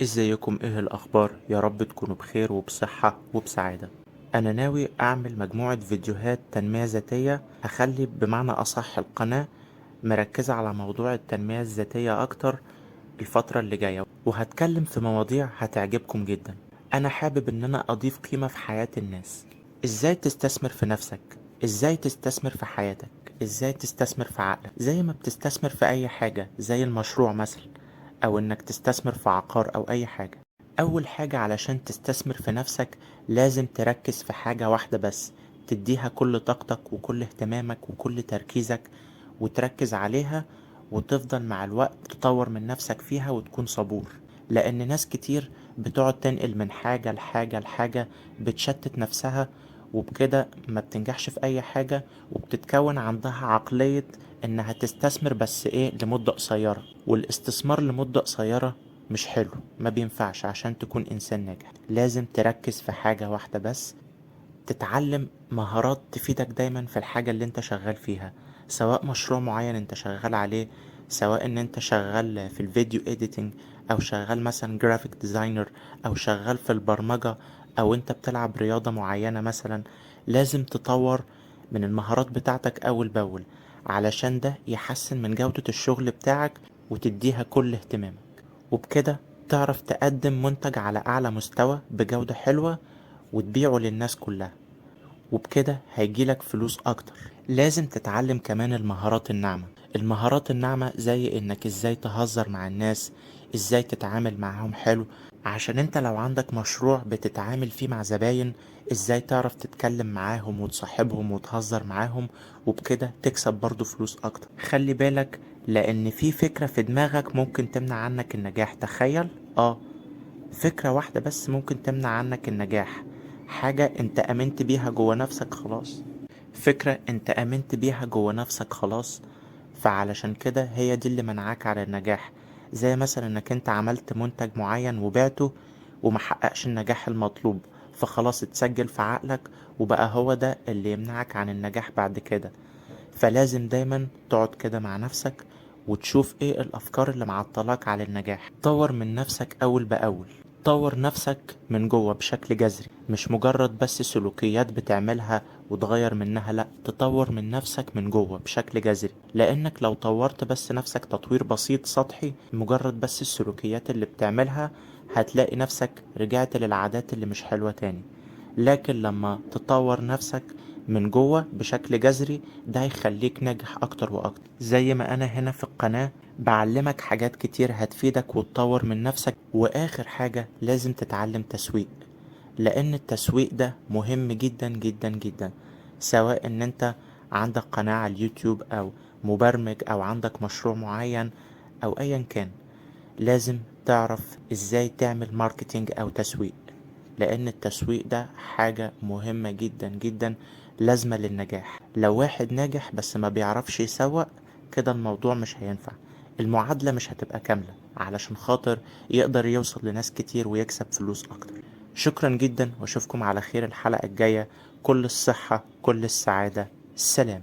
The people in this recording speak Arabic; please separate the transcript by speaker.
Speaker 1: ازيكم؟ ايه الاخبار؟ يا رب تكونوا بخير وبصحة وبسعادة. انا ناوي اعمل مجموعة فيديوهات تنمية ذاتية، هخلي بمعنى اصح القناة مركزة على موضوع التنمية الذاتية اكتر الفترة اللي جاية، وهتكلم في مواضيع هتعجبكم جدا. انا حابب ان انا اضيف قيمة في حياة الناس. ازاي تستثمر في نفسك؟ ازاي تستثمر في حياتك؟ ازاي تستثمر في عقلك زي ما بتستثمر في اي حاجة، زي المشروع مثلا، او انك تستثمر في عقار او اي حاجة. اول حاجة علشان تستثمر في نفسك لازم تركز في حاجة واحدة بس، تديها كل طاقتك وكل اهتمامك وكل تركيزك وتركز عليها، وتفضل مع الوقت تطور من نفسك فيها وتكون صبور. لان ناس كتير بتقعد تنقل من حاجة لحاجة لحاجة، بتشتت نفسها، وبكده ما بتنجحش في اي حاجة، وبتتكون عندها عقلية انها تستثمر بس ايه لمدة قصيرة. والاستثمار لمدة قصيرة مش حلو، ما بينفعش. عشان تكون انسان ناجح لازم تركز في حاجة واحدة بس، تتعلم مهارات تفيدك دايما في الحاجة اللي انت شغال فيها، سواء مشروع معين انت شغال عليه، سواء ان انت شغال في الفيديو اديتنج، او شغال مثلا جرافيك ديزاينر، او شغال في البرمجة، او انت بتلعب رياضة معينة مثلا. لازم تطور من المهارات بتاعتك اول باول، علشان ده يحسن من جودة الشغل بتاعك وتديها كل اهتمامك، وبكده تعرف تقدم منتج على اعلى مستوى بجودة حلوة وتبيعه للناس كلها، وبكده هيجيلك فلوس اكتر. لازم تتعلم كمان المهارات الناعمة. المهارات الناعمة زي انك ازاي تهزر مع الناس، ازاي تتعامل معاهم حلو، عشان انت لو عندك مشروع بتتعامل فيه مع زباين، ازاي تعرف تتكلم معاهم وتصاحبهم وتهزر معاهم، وبكده تكسب برضو فلوس اكتر. خلي بالك، لان في فكرة في دماغك ممكن تمنع عنك النجاح. تخيل، فكرة واحدة بس ممكن تمنع عنك النجاح. حاجة انت امنت بيها جوه نفسك خلاص، فكرة انت امنت بيها جوه نفسك خلاص، فعلشان كده هي دي اللي منعاك على النجاح. زي مثلا انك انت عملت منتج معين وبعته ومحققش النجاح المطلوب، فخلاص اتسجل في عقلك وبقى هو ده اللي يمنعك عن النجاح بعد كده. فلازم دايما تقعد كده مع نفسك وتشوف ايه الافكار اللي معطلاك على النجاح. طور من نفسك اول باول، طور نفسك من جوه بشكل جذري، مش مجرد بس سلوكيات بتعملها وتغير منها، لا، تطور من نفسك من جوه بشكل جذري. لانك لو طورت بس نفسك تطوير بسيط سطحي، مجرد بس السلوكيات اللي بتعملها، هتلاقي نفسك رجعت للعادات اللي مش حلوة تاني. لكن لما تطور نفسك من جوه بشكل جذري، ده هيخليك ناجح اكتر واكتر. زي ما انا هنا في القناة بعلمك حاجات كتير هتفيدك وتطور من نفسك. واخر حاجة لازم تتعلم تسويق، لان التسويق ده مهم جدا جدا جدا. سواء ان انت عندك قناة على اليوتيوب، او مبرمج، او عندك مشروع معين، او ايا كان، لازم تعرف ازاي تعمل ماركتينج او تسويق. لان التسويق ده حاجة مهمة جدا جدا، لازمة للنجاح. لو واحد ناجح بس ما بيعرفش يسوق، كده الموضوع مش هينفع، المعادلة مش هتبقى كاملة علشان خاطر يقدر يوصل لناس كتير ويكسب فلوس اكتر. شكرا جدا، واشوفكم على خير الحلقة الجاية. كل الصحة، كل السعادة، سلام.